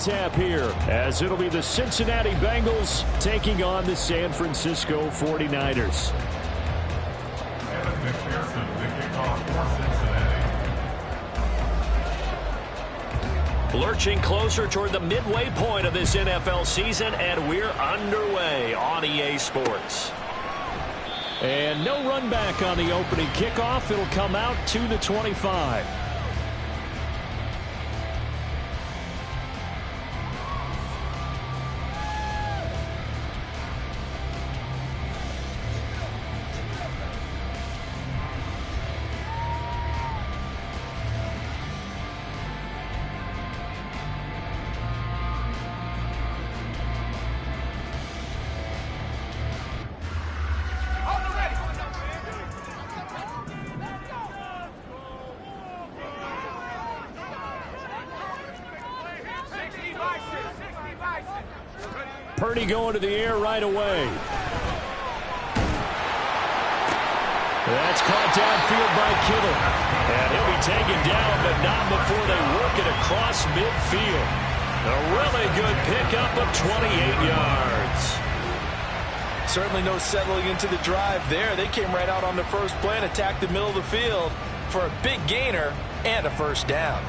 tap here, as it'll be the Cincinnati Bengals taking on the San Francisco 49ers. Lurching closer toward the midway point of this NFL season, and we're underway on EA Sports. And no run back on the opening kickoff. It'll come out to the 25. Purdy going to the air right away. That's caught downfield by Kittle. And he'll be taken down, but not before they work it across midfield. A really good pickup of 28 yards. Certainly no settling into the drive there. They came right out on the first play and attacked the middle of the field for a big gainer and a first down.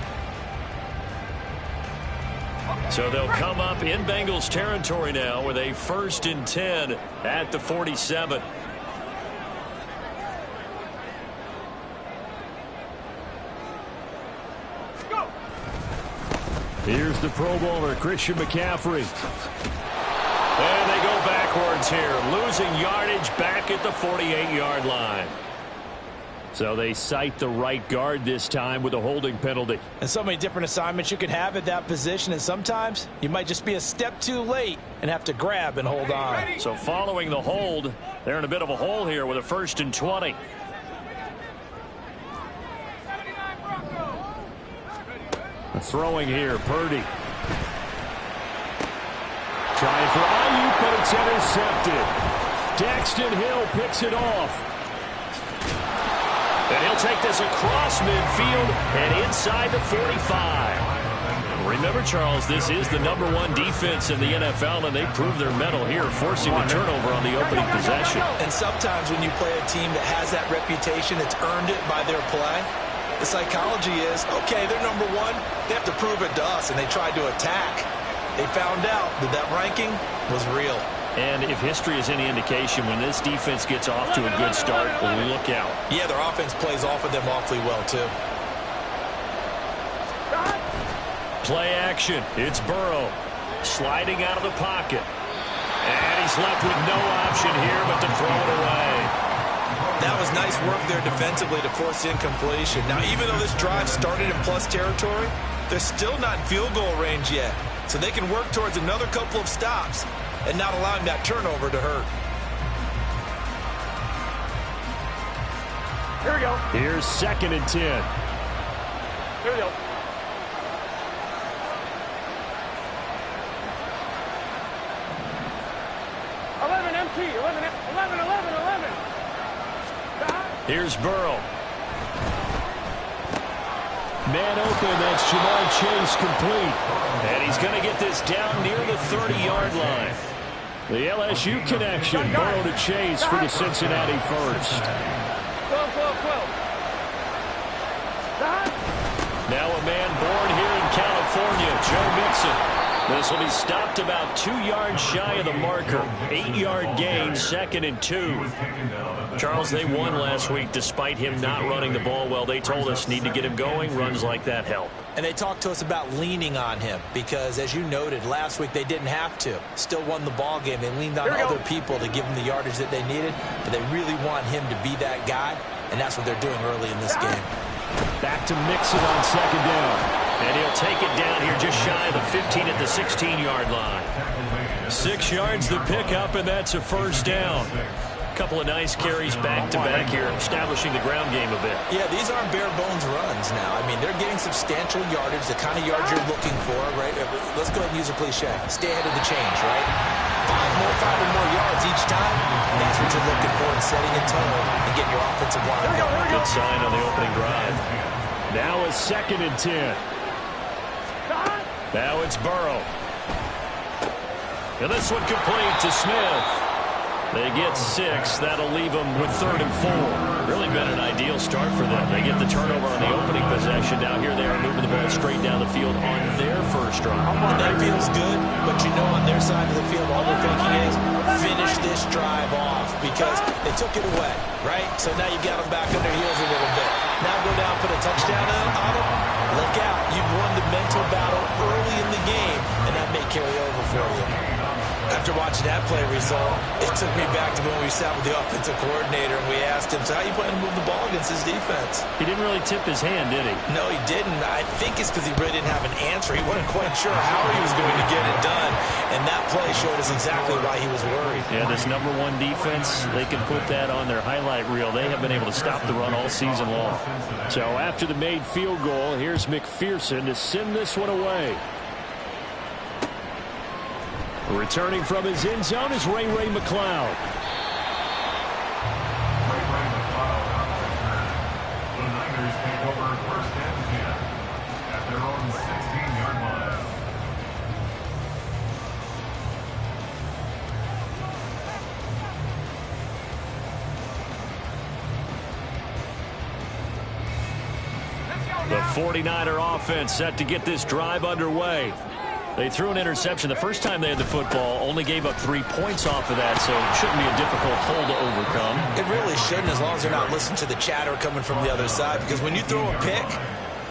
So they'll come up in Bengals territory now with a 1st and 10 at the 47. Here's the Pro Bowler, Christian McCaffrey. And they go backwards here, losing yardage back at the 48-yard line. So they cite the right guard this time with a holding penalty. And so many different assignments you could have at that position, and sometimes you might just be a step too late and have to grab and hold on. So following the hold, they're in a bit of a hole here with a 1st and 20. Throwing here, Purdy. Trying for Ayuk, but it's intercepted. Daxton Hill picks it off. And he'll take this across midfield and inside the 45. Remember, Charles, this is the #1 defense in the NFL, and they prove their mettle here, forcing the turnover on the opening possession. And sometimes when you play a team that has that reputation, it's earned it by their play. The psychology is, okay, they're #1. They have to prove it to us, and they tried to attack. They found out that that ranking was real. And if history is any indication, when this defense gets off to a good start, look out. Yeah, their offense plays off of them awfully well, too. Play action. It's Burrow sliding out of the pocket. And he's left with no option here but to throw it away. That was nice work there defensively to force incompletion. Now, even though this drive started in plus territory, they're still not in field goal range yet. So they can work towards another couple of stops and not allowing that turnover to hurt. Here we go. Here's 2nd and 10. Here we go. MT, 11. Here's Burrow. Man open, that's Jamar Chase complete. And he's going to get this down near the 30-yard line. The LSU connection, Burrow to Chase for the Cincinnati first. 12. Now a man born here in California, Joe Mixon. This will be stopped about 2 yards shy of the marker. 8-yard gain, 2nd and 2. Charles, they won last week despite him not running the ball well. They told us need to get him going. Runs like that help. And they talked to us about leaning on him because, as you noted, last week they didn't have to. Still won the ball game. They leaned on other people to give them the yardage that they needed, but they really want him to be that guy, and that's what they're doing early in this game. Back to Mixon on 2nd down. And he'll take it down here just shy of the 15 at the 16-yard line. 6 yards the pickup, and that's a first down. Couple of nice carries back-to-back here, establishing the ground game a bit. Yeah, these aren't bare-bones runs now. I mean, they're getting substantial yardage, the kind of yards you're looking for, right? Let's go ahead and use a cliche. Stay ahead of the change, right? 5 or more yards each time. That's what you're looking for in setting a tone and getting your offensive line going. Good sign on the opening drive. Now a 2nd and 10. Now it's Burrow. And this one complete to Smith. They get 6. That'll leave them with 3rd and 4. Really been an ideal start for them. They get the turnover on the opening possession. Now here they are moving the ball straight down the field on their first drive. That feels good, but you know on their side of the field, all they're thinking is finish this drive off because they took it away, right? So now you got them back on their heels a little bit. Now go down, put a touchdown on them. Look out. You've won the mental battle early in the game, and that may carry over for you. After watching that play result, it took me back to when we sat with the offensive coordinator and we asked him, so how you plan to move the ball against his defense? He didn't really tip his hand, did he? No, he didn't. I think it's because he really didn't have an answer. He wasn't quite sure how he was going to get it done, and that play showed us exactly why he was worried. Yeah, this #1 defense, they can put that on their highlight reel. They have been able to stop the run all season long. So after the made field goal, here's McPherson to send this one away. Returning from his end zone is Ray McCloud. The Niners take over 1st and 10 at their own 16-yard line. The 49er offense set to get this drive underway. They threw an interception the first time they had the football, only gave up 3 points off of that, so it shouldn't be a difficult hole to overcome. It really shouldn't, as long as they're not listening to the chatter coming from the other side, because when you throw a pick,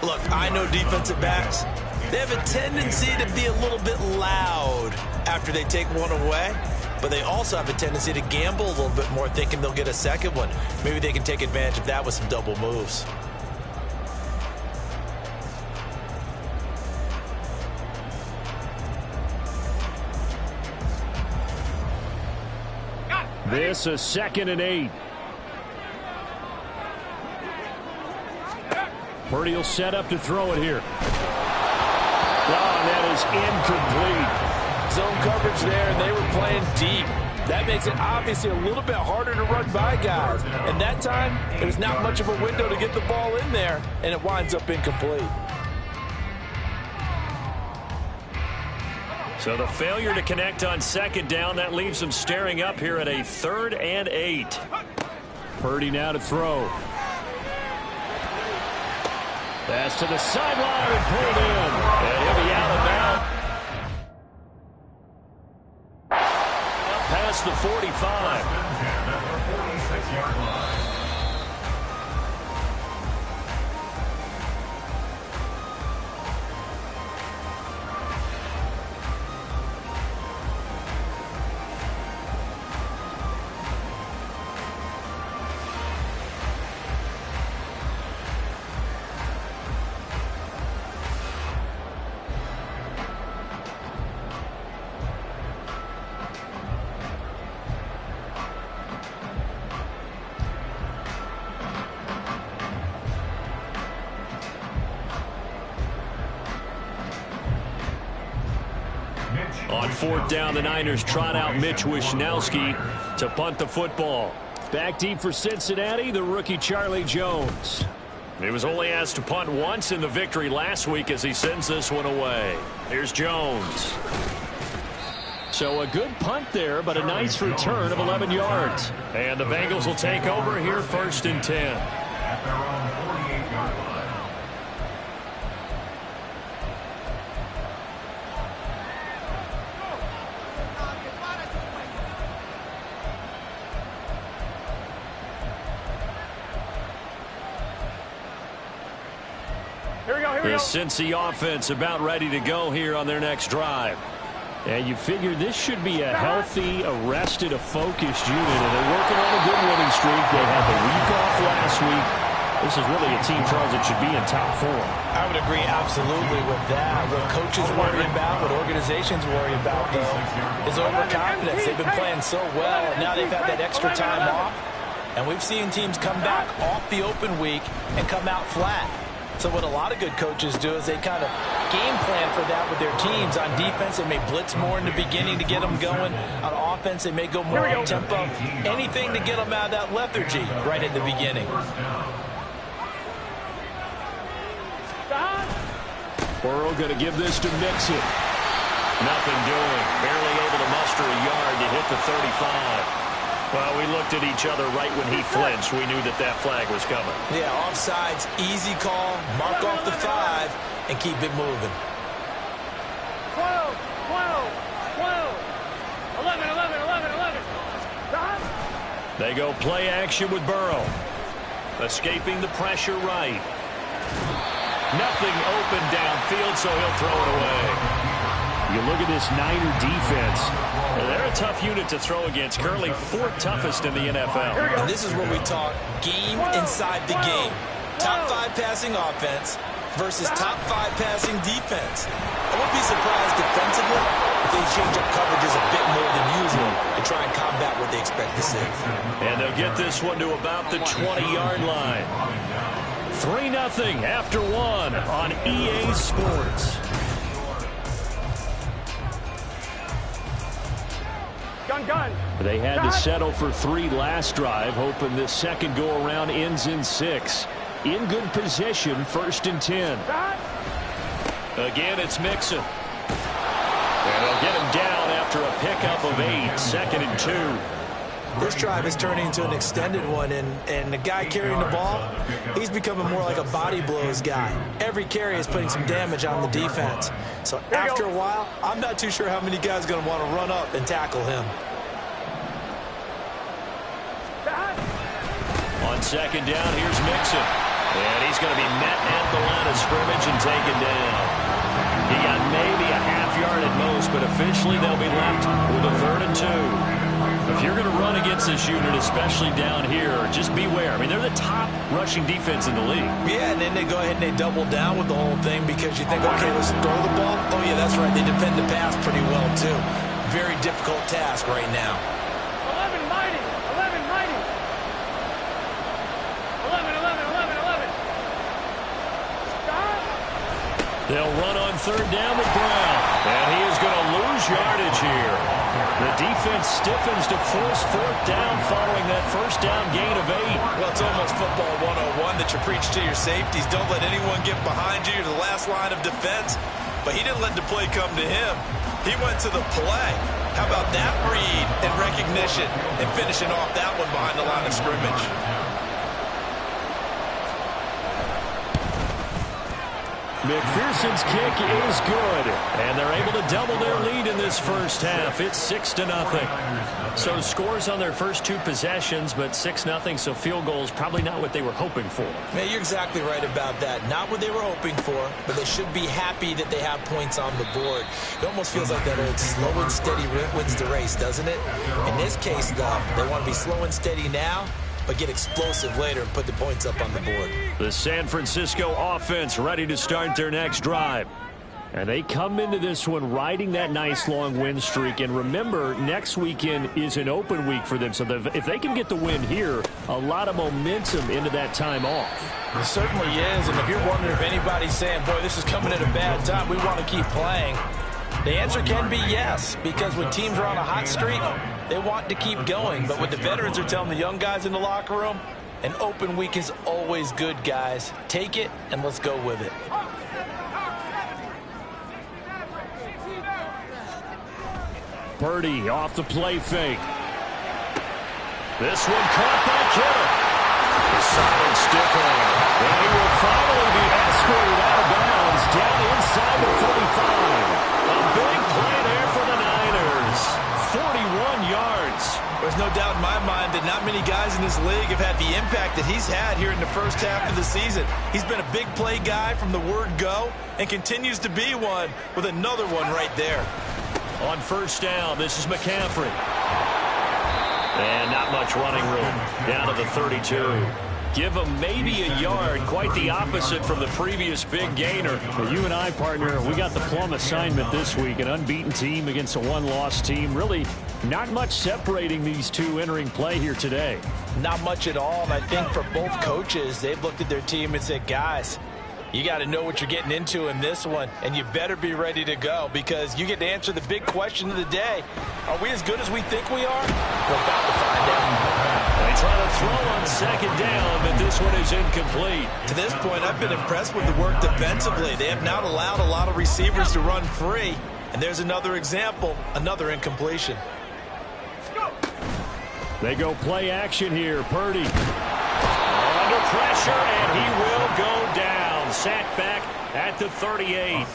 look, I know defensive backs, they have a tendency to be a little bit loud after they take one away, but they also have a tendency to gamble a little bit more, thinking they'll get a second one. Maybe they can take advantage of that with some double moves. This is 2nd and 8. Purdy will set up to throw it here. Oh, that is incomplete. Zone coverage there, and they were playing deep. That makes it obviously a little bit harder to run by guys. And that time, there's not much of a window to get the ball in there, and it winds up incomplete. So the failure to connect on 2nd down, that leaves them staring up here at a 3rd and 8. Purdy now to throw. Pass to the sideline and pulled in. And he'll be out of bounds. Past the 45. 46-yard line. On 4th down, the Niners trot out Mitch Wishnowsky to punt the football. Back deep for Cincinnati, the rookie Charlie Jones. He was only asked to punt once in the victory last week as he sends this one away. Here's Jones. So a good punt there, but a nice return of 11 yards. And the Bengals will take over here 1st and 10. At their own 48-yard line. The Cincy offense about ready to go here on their next drive. And you figure this should be a healthy, arrested, a focused unit. And they're working on a good winning streak. They had the week off last week. This is really a team, Charles, that should be in top 4. I would agree absolutely with that. What coaches worry about, what organizations worry about, though, is overconfidence. They've been playing so well, and now they've had that extra time off. And we've seen teams come back off the open week and come out flat. So what a lot of good coaches do is they kind of game plan for that with their teams. On defense, they may blitz more in the beginning to get them going. On offense, they may go more up-tempo. Anything to get them out of that lethargy right at the beginning. Burrow going to give this to Mixon. Nothing doing. Barely able to muster a yard to hit the 35. Well, we looked at each other right when he flinched. We knew that that flag was coming. Yeah, offsides, easy call. Mark off the 5 and keep it moving. 12, 12, 12, 11, 11, 11, 11. Stop. They go play action with Burrow. Escaping the pressure right. Nothing open downfield, so he'll throw it away. You look at this Niner defense. They're a tough unit to throw against. Currently 4th toughest in the NFL. And this is where we talk game inside the game. Top 5 passing offense versus top 5 passing defense. I wouldn't be surprised defensively if they change up coverages a bit more than usual to try and combat what they expect to see. And they'll get this one to about the 20-yard line. 3-0 after 1 on EA Sports. Gun. They had to settle for 3 last drive, hoping this second go-around ends in 6. In good position, 1st and 10. Again, it's Mixon. And they'll get him down after a pickup of 8, 2nd and 2. This drive is turning into an extended one, and the guy carrying the ball, he's becoming more like a body blows guy. Every carry is putting some damage on the defense. So after a while, I'm not too sure how many guys are going to want to run up and tackle him. On 2nd down, here's Mixon. And he's going to be met at the line of scrimmage and taken down. He got maybe a half yard at most, but officially they'll be left with a 3rd and 2. If you're going to run against this unit, especially down here, just beware. I mean, they're the top rushing defense in the league. Yeah, and then they go ahead and they double down with the whole thing because you think, okay, let's throw the ball. Oh, yeah, that's right. They defend the pass pretty well, too. Very difficult task right now. 11 mighty. 11 mighty. 11, 11, 11, 11. Stop. They'll run on 3rd down with Brown. And he is going to lose yardage here. The defense stiffens to force 4th down following that 1st down gain of 8. Well, it's almost football 101 that you preach to your safeties. Don't let anyone get behind you to the last line of defense. But he didn't let the play come to him. He went to the play. How about that read and recognition and finishing off that one behind the line of scrimmage? McPherson's kick is good, and they're able to double their lead in this first half. It's 6-0. So scores on their first 2 possessions, but 6-0, so field goals probably not what they were hoping for. Man, you're exactly right about that. Not what they were hoping for, but they should be happy that they have points on the board. It almost feels like that old slow and steady wins the race, doesn't it? In this case, though, they want to be slow and steady now, but get explosive later and put the points up on the board. The San Francisco offense ready to start their next drive. And they come into this one riding that nice long win streak. And remember, next weekend is an open week for them. So if they can get the win here, a lot of momentum into that time off. It certainly is. And if you're wondering if anybody's saying, boy, this is coming at a bad time, we want to keep playing, the answer can be yes, because when teams are on a hot streak, they want to keep going. But what the veterans are telling the young guys in the locker room, an open week is always good, guys. Take it, and let's go with it. Purdy off the play fake. This one caught by Kittle. The solid stick on. And he will finally be escorted out of bounds down inside the 45. A big play there for the Niners. 41 yards. There's no doubt in my mind that not many guys in this league have had the impact that he's had here in the first half of the season. He's been a big play guy from the word go and continues to be one with another one right there. On 1st down, this is McCaffrey. And not much running room. Down to the 32. Give him maybe a yard. Quite the opposite from the previous big gainer. Well, you and I, partner, we got the plum assignment this week. An unbeaten team against a one-loss team. Really not much separating these two entering play here today. Not much at all. And I think for both coaches, they've looked at their team and said, guys, You got to know what you're getting into in this one, and you better be ready to go because you get to answer the big question of the day. Are we as good as we think we are? We're about to find out. They try to throw on second down, but this one is incomplete. To this point, I've been impressed with the work defensively. They have not allowed a lot of receivers to run free. And there's another example, another incompletion. They go play action here. Purdy under pressure, and he will go down. Sacked back at the 38.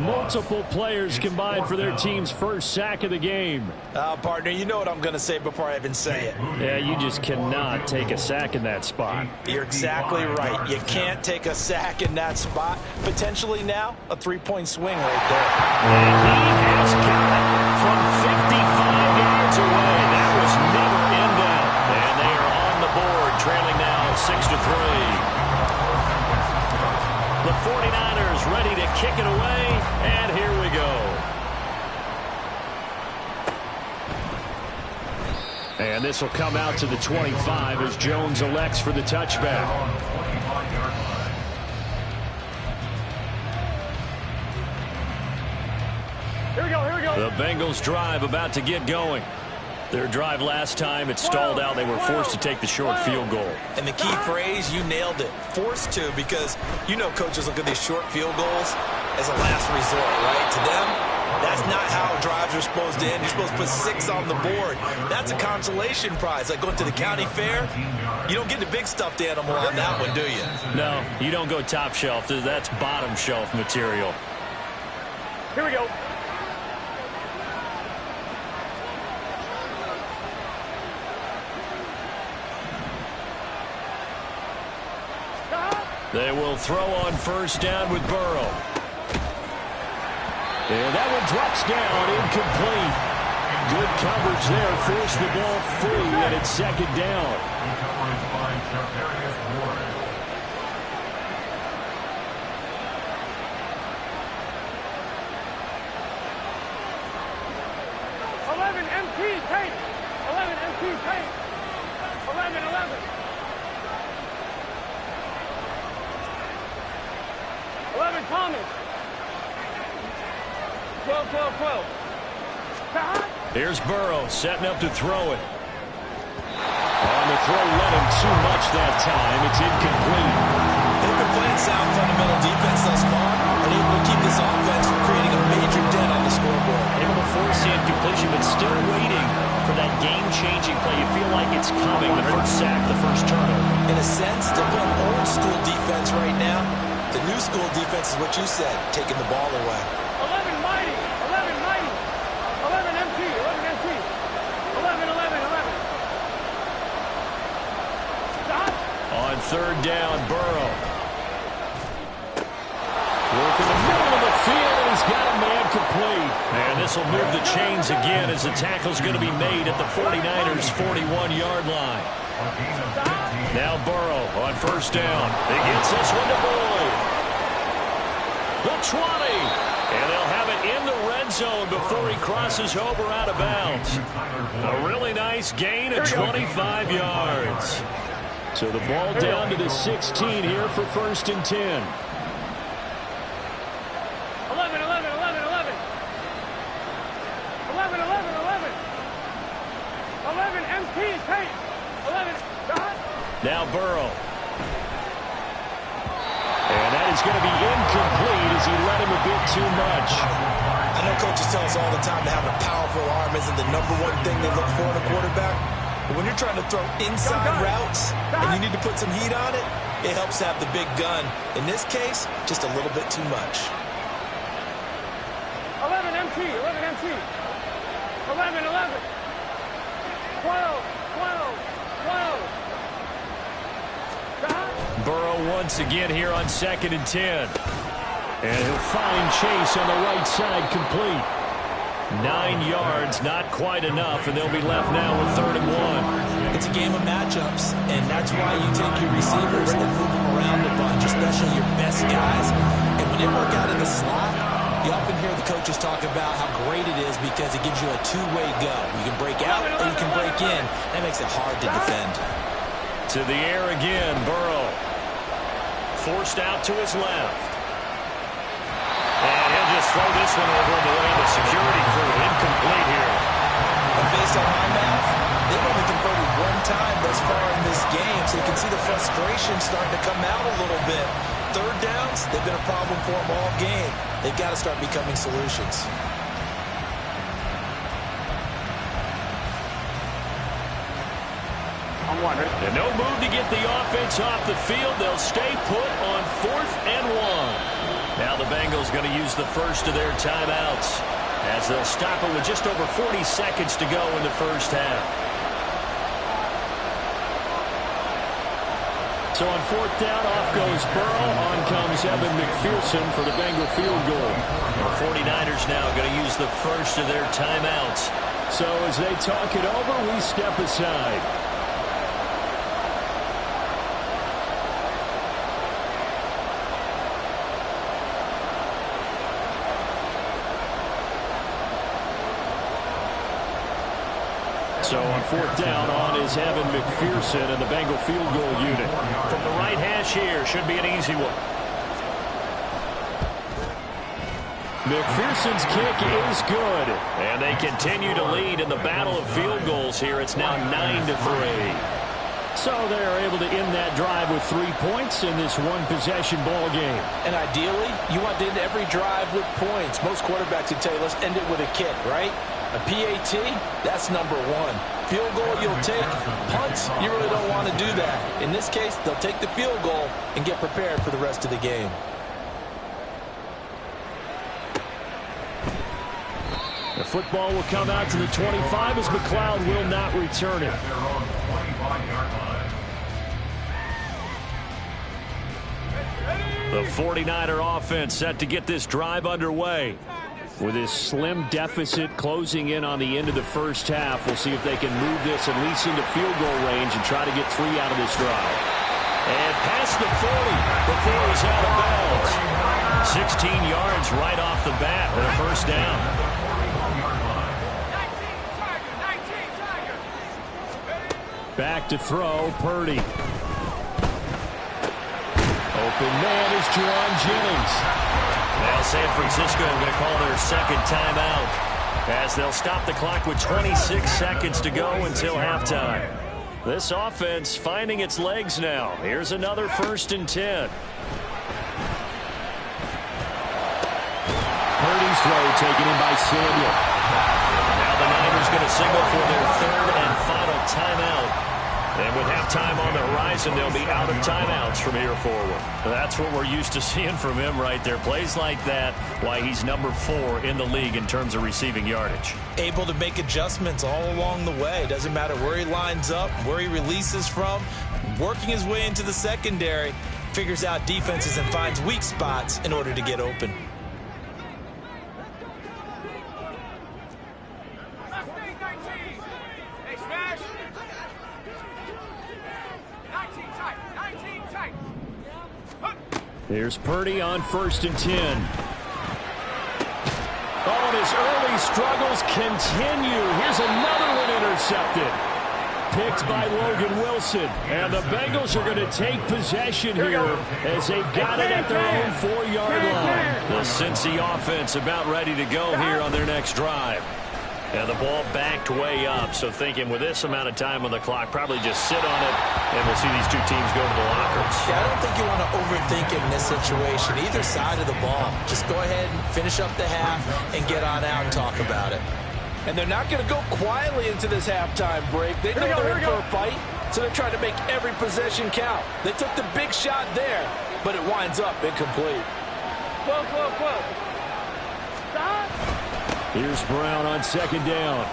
Multiple players combined for their team's first sack of the game. Partner, you know what I'm going to say before I even say it. Yeah, you just cannot take a sack in that spot. You're exactly right. You can't take a sack in that spot. Potentially now, a three-point swing right there. And he has got it from 55 yards away. That was never in doubt. And they are on the board, trailing now 6-3. The 49ers ready to kick it away, and here we go. And this will come out to the 25 as Jones elects for the touchback. Here we go, here we go. The Bengals drive about to get going. Their drive last time, it stalled out. They were forced to take the short field goal. And the key phrase, you nailed it, forced to, because you know coaches look at these short field goals as a last resort, right? To them, that's not how drives are supposed to end. You're supposed to put 6 on the board. That's a consolation prize, like going to the county fair. You don't get the big stuffed animal on that one, do you? No, you don't go top shelf. That's bottom shelf material. Here we go. They will throw on first down with Burrow. And that one drops down, incomplete. Good coverage there, forced the ball free, and it's second down. Coverage by Jardarius Ward. 11 MT tape. 11 MT tape. 11. 11 Thomas. 12. Here's Burrow setting up to throw it. On the throw, let him too much that time. It's incomplete. They've been playing sound fundamental defense thus far and able to keep this offense from creating a major dent on the scoreboard. Able to force the incompletion, but still waiting for that game-changing play. You feel like it's coming. The first sack, the first turnover. In a sense, they're playing old school defense right now. The new school defense is what you said, taking the ball away. 11 mighty. 11 mighty. 11 MT. 11 MT. 11. Stop. On third down, Burrow. Work in the middle of the field, and he's got a man complete. And this will move the chains again as the tackle's going to be made at the 49ers' 41-yard line. Now Burrow on first down. He gets this one to Boyd. The 20. And they'll have it in the red zone before he crosses over out of bounds. A really nice gain of 25 yards. So the ball down to the 16 here for first and 10. 11 MT tape. 11. Now Burrow. And that is going to be incomplete as he let him a bit too much. I know coaches tell us all the time that having a powerful arm isn't the #1 thing they look for in a quarterback. But when you're trying to throw inside routes and you need to put some heat on it, it helps have the big gun. In this case, just a little bit too much. 11 MT. 11. 12. Burrow once again here on second and 10. And he'll find Chase on the right side complete. 9 yards, not quite enough, and they'll be left now with third and 1. It's a game of matchups, and that's why you take your receivers and move them around a bunch, especially your best guys. And when they work out in the slot, you often hear the coaches talk about how great it is because it gives you a two-way go. You can break out or you can break in. That makes it hard to defend. To the air again, Burrow. forced out to his left. And he'll just throw this one over in the way of the security crew. Incomplete here. And based on my math, they've only converted one time thus far in this game, so you can see the frustration starting to come out a little bit. Third downs, they've been a problem for them all game. They've got to start becoming solutions. And no move to get the offense off the field. They'll stay put on 4th and 1. Now the Bengals going to use the first of their timeouts as they'll stop it with just over 40 seconds to go in the first half. So on 4th down, off goes Burrow. On comes Evan McPherson for the Bengal field goal. The 49ers now going to use the first of their timeouts. So as they talk it over, we step aside. So on 4th down, on is Evan McPherson and the Bengal field goal unit. From the right hash here, should be an easy one. McPherson's kick is good. And they continue to lead in the battle of field goals here. It's now 9-3. So they're able to end that drive with 3 points in this one-possession ball game. And ideally, you want to end every drive with points. Most quarterbacks would tell you, let's end it with a kick, right? A PAT, that's number 1. Field goal you'll take. Punts, you really don't want to do that. In this case, they'll take the field goal and get prepared for the rest of the game. The football will come out to the 25 as McLeod will not return it. The 49er offense set to get this drive underway. With this slim deficit closing in on the end of the first half, we'll see if they can move this at least into field goal range and try to get 3 out of this drive. And past the 40 before he's out of bounds. 16 yards right off the bat with a first down. Back to throw, Purdy. Open man is Jerron Jennings. Now San Francisco going to call their second timeout as they'll stop the clock with 26 seconds to go until halftime. This offense finding its legs now. Here's another 1st and 10. Purdy's throw taken in by Samuel. Now the Niners going to signal for their 3rd and final timeout. And with halftime on the horizon, they'll be out of timeouts from here forward. That's what we're used to seeing from him right there. Plays like that, why he's number 4 in the league in terms of receiving yardage. Able to make adjustments all along the way. Doesn't matter where he lines up, where he releases from. Working his way into the secondary. Figures out defenses and finds weak spots in order to get open. Here's Purdy on 1st and 10. Oh, and his early struggles continue. Here's another one intercepted. Picked by Logan Wilson. And the Bengals are going to take possession here as they've got it at their own 4-yard line. The Cincy offense about ready to go here on their next drive. And the ball backed way up, so thinking with this amount of time on the clock, probably just sit on it, and we'll see these two teams go to the lockers. Yeah, I don't think you want to overthink it in this situation, either side of the ball. Just go ahead and finish up the half and get on out and talk about it. And they're not going to go quietly into this halftime break. They know they're in for a fight, so they're trying to make every possession count. They took the big shot there, but it winds up incomplete. Close. Stop. Here's Brown on 2nd down.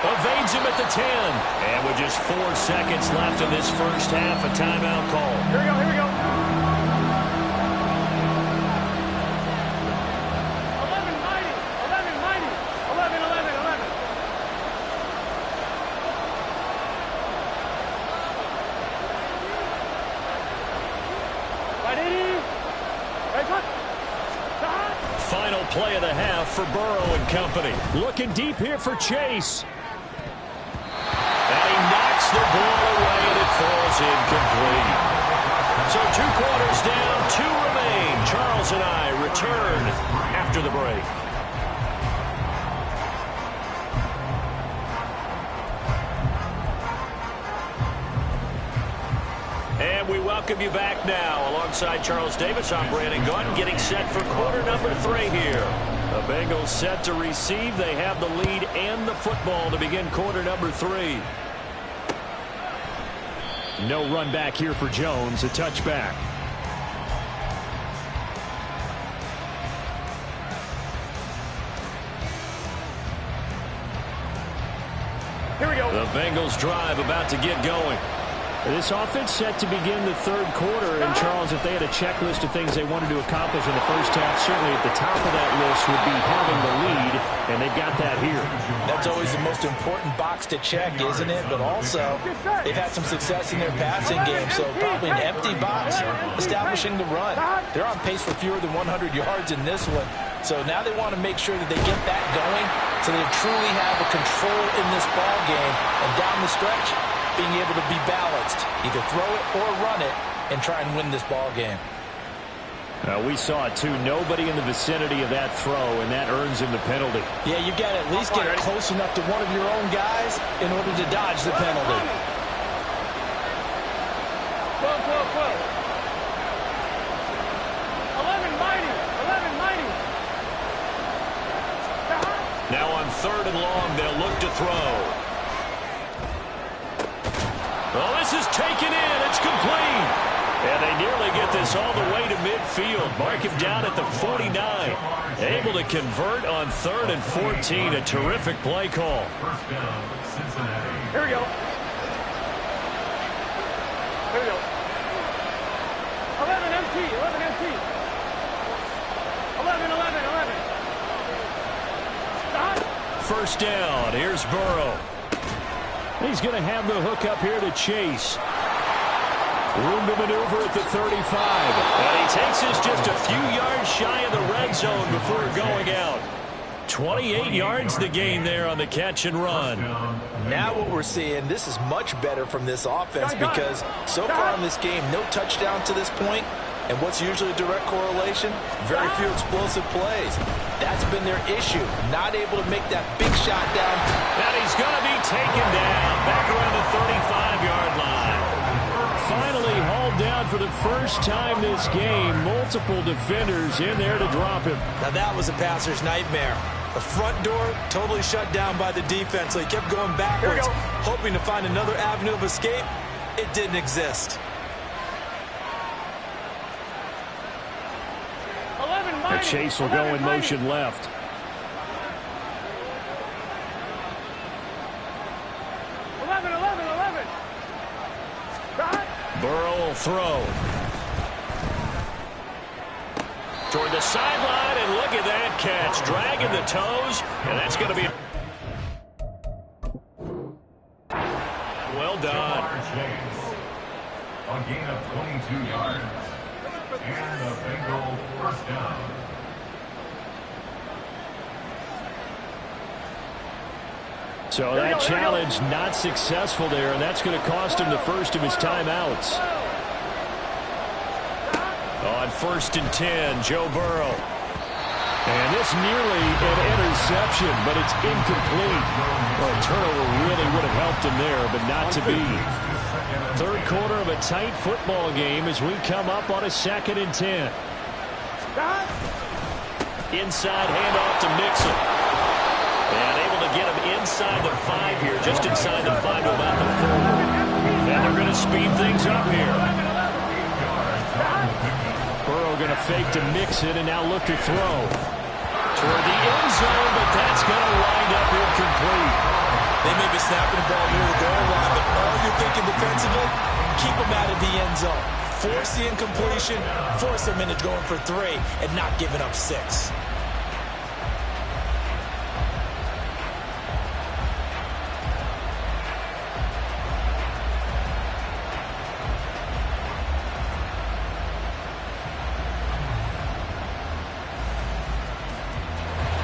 Evades him at the 10. And with just 4 seconds left in this first half, a timeout call. Here we go. 11. Final play of the half for Burrow and company. Looking deep here for Chase. And he knocks the ball away, and it falls incomplete. So 2 quarters down, 2 remain. Charles and I return after the break. And we welcome you back now. Alongside Charles Davis, I'm Brandon Gaudin, getting set for quarter number 3 here. The Bengals set to receive. They have the lead and the football to begin quarter number 3. No run back here for Jones, a touchback. Here we go. The Bengals drive about to get going. This offense set to begin the 3rd quarter, and Charles, if they had a checklist of things they wanted to accomplish in the first half, certainly at the top of that list would be having the lead, and they've got that here. That's always the most important box to check, isn't it? But also, they've had some success in their passing game, so probably an empty box establishing the run. They're on pace for fewer than 100 yards in this one, so now they want to make sure that they get that going so they truly have a control in this ball game, and down the stretch, being able to be balanced, either throw it or run it, and try and win this ball game. We saw it, too. Nobody in the vicinity of that throw, and that earns him the penalty. Yeah, you got to at least get close enough to one of your own guys in order to dodge the penalty. 12, 12, 12. 11 mighty. 11 mighty. Now on 3rd and long, they'll look to throw. Oh, this is taken in. It's complete. And they nearly get this all the way to midfield. Mark him down at the 49. Able to convert on 3rd and 14. A terrific play call. First down, Cincinnati. Here we go. Here we go. 11 MT. 11 MT. 11, 11, 11. Stop. First down. Here's Burrow. He's going to have the hook up here to Chase. Room to maneuver at the 35. And he takes us just a few yards shy of the red zone before going out. 28 yards the gain there on the catch and run. Now what we're seeing, this is much better from this offense because so far in this game, no touchdown to this point. And what's usually a direct correlation? Very few explosive plays. That's been their issue. Not able to make that big shot down. And he's going to be taken down back around the 35-yard line. Finally hauled down for the first time this game. Multiple defenders in there to drop him. Now that was a passer's nightmare. The front door totally shut down by the defense, so he kept going backwards, hoping to find another avenue of escape. It didn't exist. The Chase will go in motion left. 11, 11, 11. Burrow will throw. Toward the sideline, and look at that catch. Dragging the toes, and that's going to be... Well done. A gain of 22 yards. And the Bengal first down. So that challenge not successful there, and that's going to cost him the first of his timeouts. On 1st and 10, Joe Burrow. And this nearly an interception, but it's incomplete. Well, a turnover really would have helped him there, but not to be. 3rd quarter of a tight football game as we come up on a 2nd and 10. Inside handoff to Mixon. And able to get him inside the 5 here, just inside the 5 to about the 4. And they're going to speed things up here. Burrow going to fake to Mixon and now look to throw. Toward the end zone, but that's going to wind up incomplete. They may be snapping the ball near the goal line, but all you're thinking defensively, keep them out of the end zone. Force the incompletion, force them into going for 3, and not giving up 6.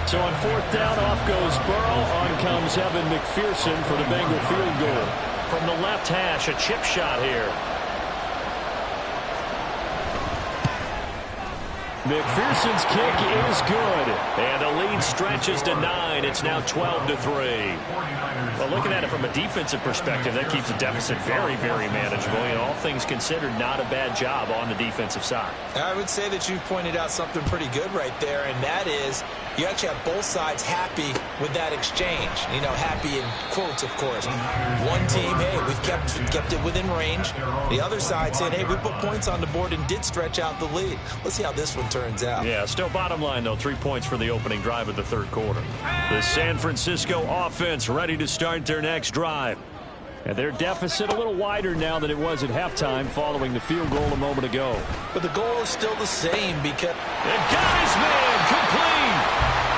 So on 4th down, off goes Burrow. On comes Evan McPherson for the Bengal field goal. From the left hash, a chip shot here. McPherson's kick is good. And the lead stretches to 9. It's now 12-3. Well, looking at it from a defensive perspective, that keeps the deficit very, very manageable. All things considered, not a bad job on the defensive side. I would say that you've pointed out something pretty good right there, and that is you actually have both sides happy with that exchange. Happy in quotes, of course. One team, hey, we've kept it within range. The other side saying, hey, we put points on the board and did stretch out the lead. Let's see how this one turns out. Yeah, still bottom line, though, 3 points for the opening drive of the third quarter. The San Francisco offense ready to start their next drive. And their deficit a little wider now than it was at halftime following the field goal a moment ago. But the goal is still the same because... And got his man complete.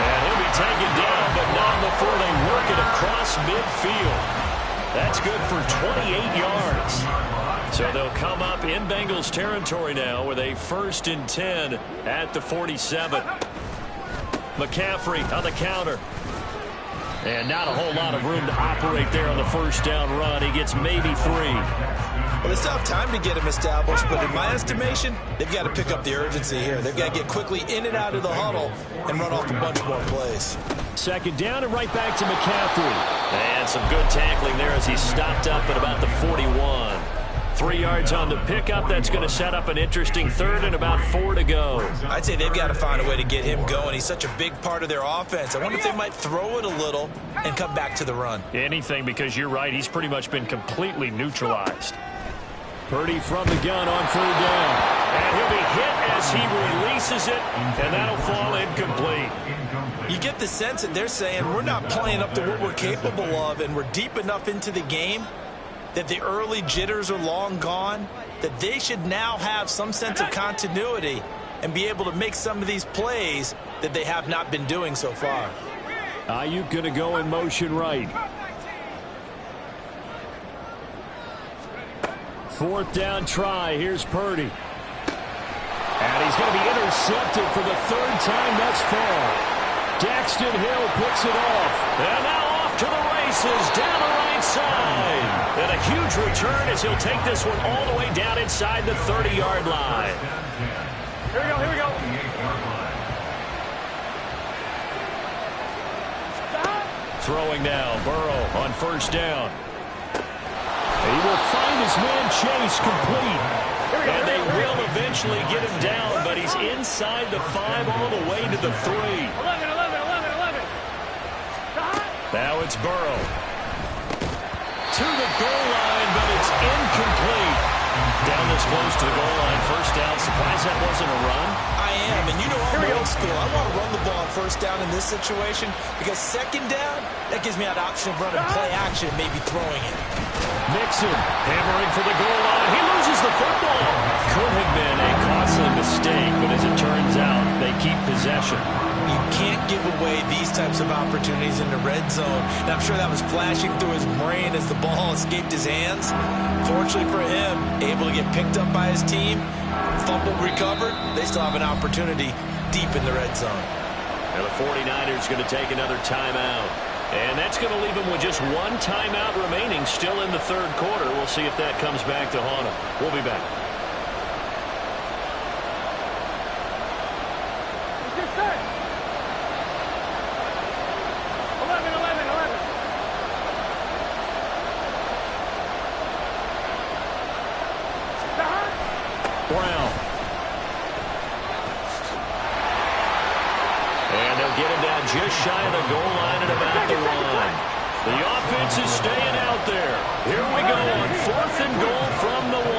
And he'll be taken down, but not before they work it across midfield. That's good for 28 yards. So they'll come up in Bengals territory now with a 1st and 10 at the 47. McCaffrey on the counter. And not a whole lot of room to operate there on the first down run. He gets maybe 3. Well, they still have time to get him established, but in my estimation, they've got to pick up the urgency here. They've got to get quickly in and out of the huddle and run off a bunch more plays. 2nd down and right back to McCaffrey. And some good tackling there as he stopped up at about the 41. 3 yards on the pickup. That's going to set up an interesting 3rd and about 4 to go. I'd say they've got to find a way to get him going. He's such a big part of their offense. I wonder if they might throw it a little and come back to the run. Anything, because you're right. He's pretty much been completely neutralized. Purdy from the gun on 3rd down. And he'll be hit as he releases it, and that'll fall incomplete. You get the sense that they're saying we're not playing up to what we're capable of, and we're deep enough into the game that the early jitters are long gone, that they should now have some sense of continuity and be able to make some of these plays that they have not been doing so far. Ayuk going to go in motion right. 4th down try. Here's Purdy. And he's going to be intercepted for the 3rd time thus far. Daxton Hill picks it off. And now off to the races down the right side. And a huge return as he'll take this one all the way down inside the 30-yard line. Here we go, here we go. Throwing now, Burrow on 1st down. He will find his man Chase complete. And they will eventually get him down, but he's inside the 5 all the way to the 3. 11. Now it's Burrow. To the goal line, but it's incomplete. Down this close to the goal line, 1st down. Surprised that wasn't a run? I am, and I'm old school. I want to run the ball on 1st down in this situation because 2nd down, that gives me that option of running play action and maybe throwing it. Mixon hammering for the goal line. He loses the football. Could have been a costly mistake, but as it turns out, they keep possession. You can't give away these types of opportunities in the red zone. And I'm sure that was flashing through his brain as the ball escaped his hands. Fortunately for him, able to get picked up by his team, fumble recovered. They still have an opportunity deep in the red zone. And the 49ers going to take another timeout. And that's going to leave them with just 1 timeout remaining still in the 3rd quarter. We'll see if that comes back to haunt them. We'll be back. Brown. And they'll get him down just shy of the goal line at about the 1. The offense is staying out there. Here we go on 4th and goal from the 1.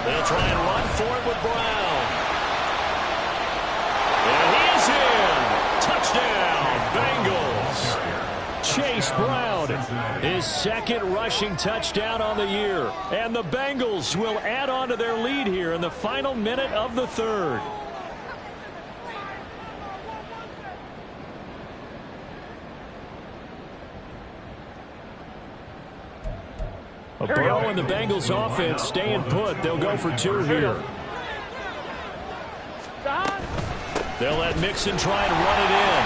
They'll try and run for it with Brown. And he's in. Touchdown, Bengals. Chase Brown, his 2nd rushing touchdown on the year. And the Bengals will add on to their lead here in the final minute of the 3rd. Burrow and the Bengals offense staying put. They'll go for 2 here. They'll let Mixon try and run it in.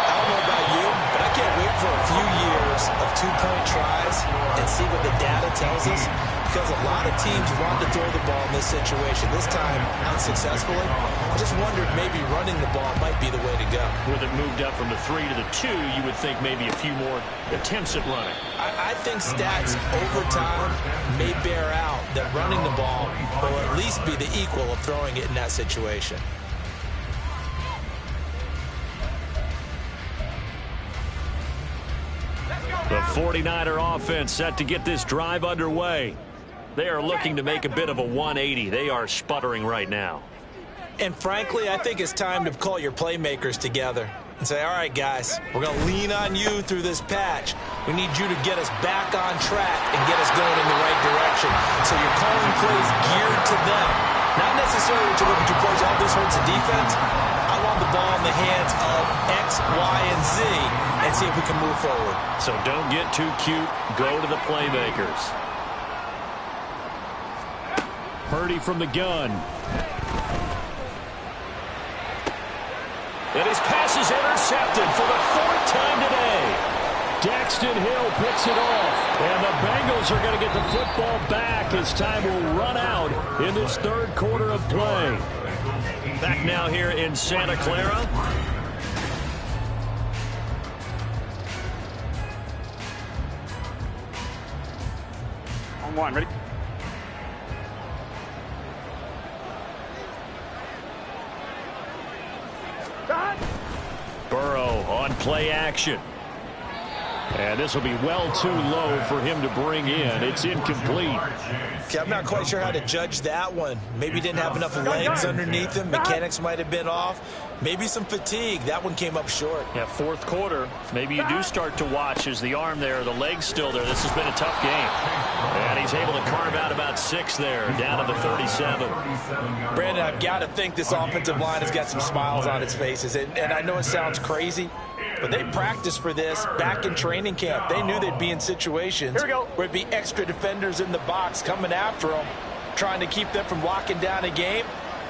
I don't know about you, but I can't wait for a few years numbers of two-point tries and see what the data tells us? Because a lot of teams want to throw the ball in this situation. This time, unsuccessfully. I just wondered maybe running the ball might be the way to go. With it moved up from the 3 to the 2, you would think maybe a few more attempts at running. I think stats over time may bear out that running the ball will at least be the equal of throwing it in that situation. The 49er offense set to get this drive underway. They are looking to make a bit of a 180. They are sputtering right now. And frankly, I think it's time to call your playmakers together and say, all right, guys, we're going to lean on you through this patch. We need you to get us back on track and get us going in the right direction. So you're calling plays geared to them. Not necessarily to look at your plays, oh, this hurts the defense. I want the ball in the hands of X, Y, and Z and see if we can move forward. So don't get too cute. Go to the playmakers. Purdy from the gun. And his pass is intercepted for the 4th time today. Daxton Hill picks it off. And the Bengals are going to get the football back as time will run out in this 3rd quarter of play. Back now here in Santa Clara. On 1, ready? Burrow on play action. And this will be well too low for him to bring in. It's incomplete. Okay, I'm not quite sure how to judge that one. Maybe didn't have enough legs underneath him. Mechanics might have been off. Maybe some fatigue. That one came up short. Yeah, 4th quarter. Maybe you do start to watch as the arm there, the leg's still there. This has been a tough game. And he's able to carve out about 6 there, down to the 37. Brandon, I've got to think this offensive line has got some smiles on its faces. And I know it sounds crazy, but they practiced for this back in training camp. They knew they'd be in situations where it'd be extra defenders in the box coming after them, trying to keep them from locking down a game.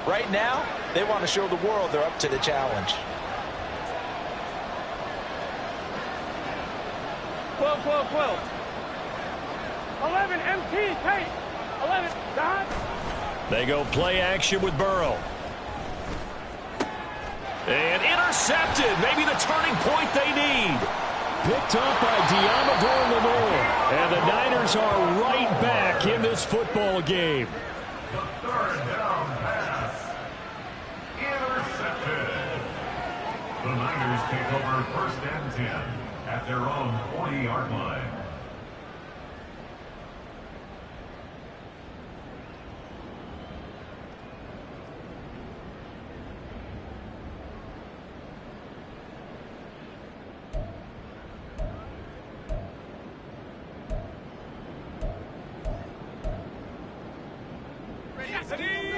Right now, they want to show the world they're up to the challenge. 12, 12, 12. 11, MT, tight. 11, dot. They go play action with Burrow. And intercepted. Maybe the turning point they need. Picked up by Diamador Lenore. And the Niners are right back in this football game. The 3rd down pass. Intercepted. The Niners take over 1st and 10 at their own 40-yard line.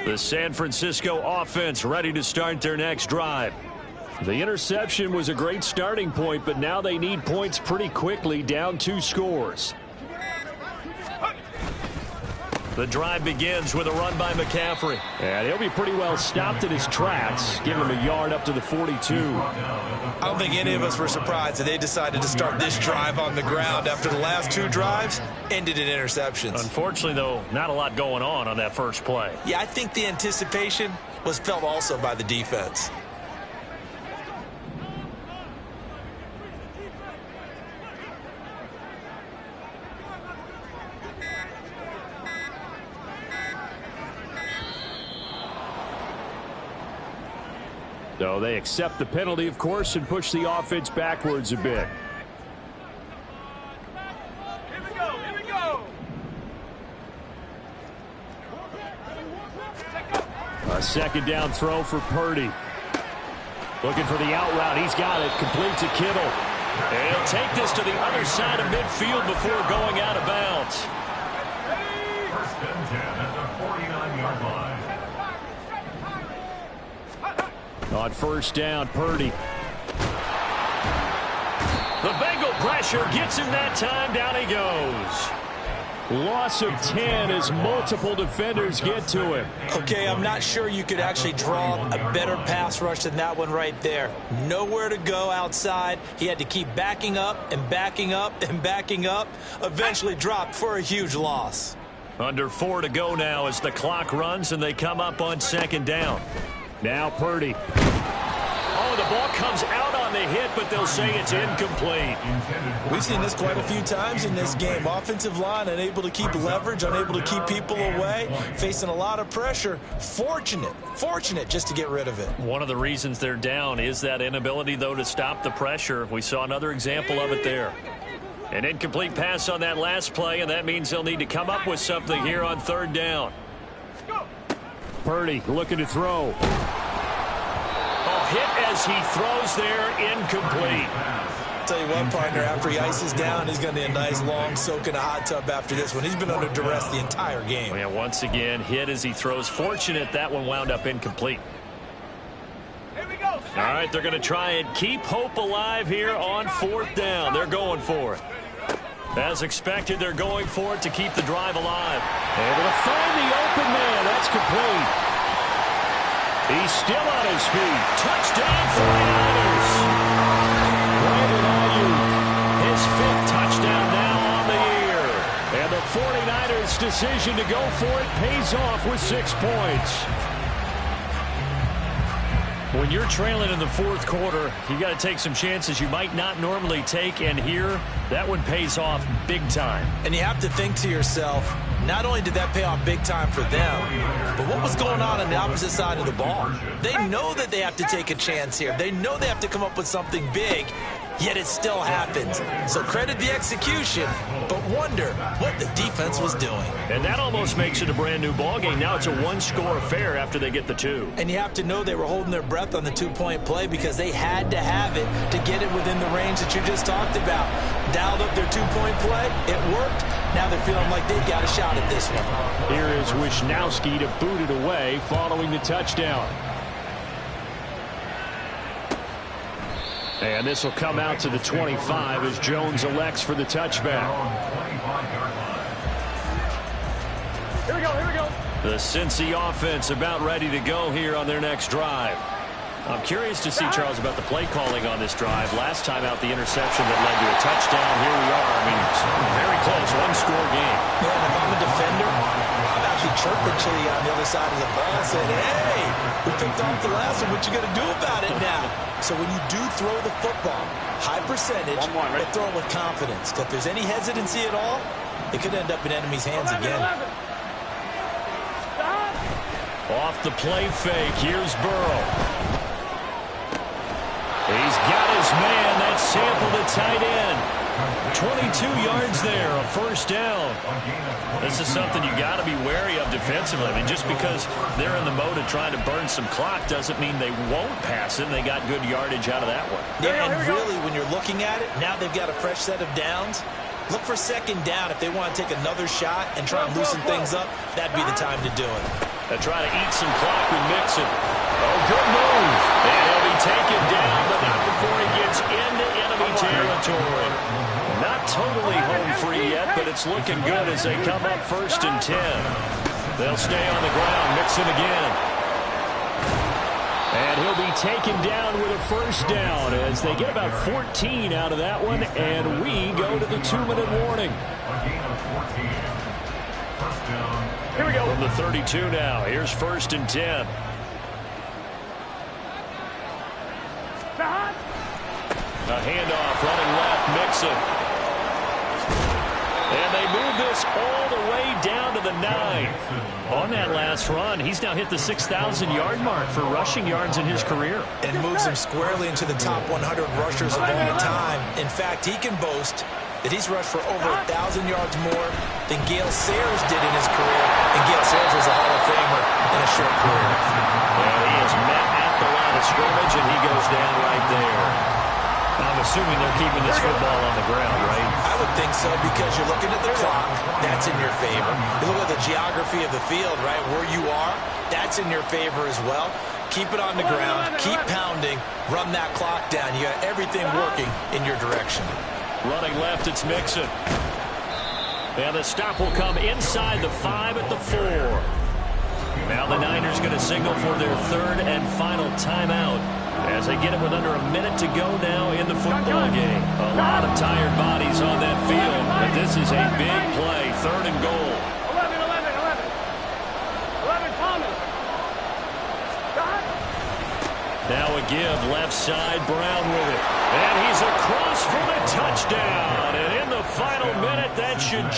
The San Francisco offense ready to start their next drive. The interception was a great starting point, but now they need points pretty quickly, down 2 scores. The drive begins with a run by McCaffrey. And he'll be pretty well stopped in his tracks. Give him a yard up to the 42. I don't think any of us were surprised that they decided to start this drive on the ground after the last 2 drives ended in interceptions. Unfortunately, though, not a lot going on that first play. Yeah, I think the anticipation was felt also by the defense. So they accept the penalty, of course, and push the offense backwards a bit. Here we go, here we go. A 2nd down throw for Purdy. Looking for the out route. He's got it. Complete to Kittle. And he'll take this to the other side of midfield before going out of bounds. 1st and 10 at the 49-yard line. On 1st down, Purdy. The Bengal pressure gets him that time. Down he goes. Loss of 10 as multiple defenders get to him. Okay, I'm not sure you could actually draw a better pass rush than that one right there. Nowhere to go outside. He had to keep backing up and backing up and backing up. Eventually dropped for a huge loss. Under 4 to go now as the clock runs and they come up on second down. Now Purdy. Oh, the ball comes out on the hit, but they'll say it's incomplete. We've seen this quite a few times in this game. Offensive line unable to keep leverage, unable to keep people away, facing a lot of pressure. Fortunate just to get rid of it. One of the reasons they're down is that inability, though, to stop the pressure. We saw another example of it there. An incomplete pass on that last play, and that means they'll need to come up with something here on third down. Purdy looking to throw. Hit as he throws there, incomplete. Tell you what, partner, after he ices down, he's going to need a nice long soak in a hot tub after this one. He's been under duress the entire game. Yeah, once again, hit as he throws. Fortunate that one wound up incomplete. Here we go. All right, they're going to try and keep hope alive here on fourth down. They're going for it. As expected, they're going for it to keep the drive alive. Able to find the open man. That's complete. He's still on his feet. Touchdown 49ers. Brandon Ayuk. His 5th touchdown now on the year. And the 49ers' decision to go for it pays off with 6 points. When you're trailing in the fourth quarter, you got to take some chances you might not normally take, and here, that one pays off big time. And you have to think to yourself, not only did that pay off big time for them, but what was going on the opposite side of the ball? They know that they have to take a chance here. They know they have to come up with something big, yet it still happens. So credit the execution, but wonder what the defense was doing. And that almost makes it a brand new ball game. Now it's a one-score affair after they get the 2. And you have to know they were holding their breath on the 2-point play because they had to have it to get it within the range that you just talked about. Dialed up their 2-point play. It worked. Now they're feeling like they've got a shot at this one. Here is Wisnowski to boot it away following the touchdown. And this will come out to the 25 as Jones elects for the touchback. Here we go. The Cincy offense about ready to go here on their next drive. I'm curious to see, Charles, about the play calling on this drive. Last time out, the interception that led to a touchdown. Here we are. I mean, very close, one-score game. Man, if I'm a defender, I'm actually chirping Chili on the other side of the ball saying, hey, we picked off the last one. What you going to do about it now? So when you do throw the football, high percentage, but throw it with confidence. If there's any hesitancy at all, it could end up in enemy's hands again. Off the play fake, here's Burrow. He's got his man. That's Sample, the tight end. 22 yards there, a first down. This is something you got to be wary of defensively. I mean, just because they're in the mode of trying to burn some clock doesn't mean they won't pass it. And they got good yardage out of that one. Yeah, and really, when you're looking at it, now they've got a fresh set of downs. Look for second down if they want to take another shot and try and loosen things up. That'd be the time to do it. They're trying to eat some clock with Mixon. Oh, good move. And he'll be taken down, but not before he gets into enemy territory. Not totally home free yet, but it's looking good as they come up 1st and 10. They'll stay on the ground. Mixon again. And he'll be taken down with a first down as they get about 14 out of that one, and we go to the 2-minute warning. Here we go. From the 32 now. Here's 1st and 10. A handoff running left, Mixon. And they move this all the way down to the 9. On that last run, he's now hit the 6,000-yard mark for rushing yards in his career. And moves him squarely into the top 100 rushers of all time. In fact, he can boast that he's rushed for over 1,000 yards more than Gale Sayers did in his career. And Gale Sayers was a Hall of Famer in a short career. Well, he is met at the line of scrimmage, and he goes down right there. I'm assuming they're keeping this football on the ground, right? I would think so because you're looking at the clock. That's in your favor. You look at the geography of the field, right, where you are. That's in your favor as well. Keep it on the ground. Keep pounding. Run that clock down. You got everything working in your direction. Running left, it's Mixon. And the stop will come inside the 5 at the 4. Now the Niners going to signal for their third and final timeout as they get it with under a minute to go now in the football game. A lot of tired bodies on that field, but this is a big play. 3rd and goal. 11, Thomas. Scott. Now a give left side, Brown with it. And he's across for the touchdown. And in the final minute, that should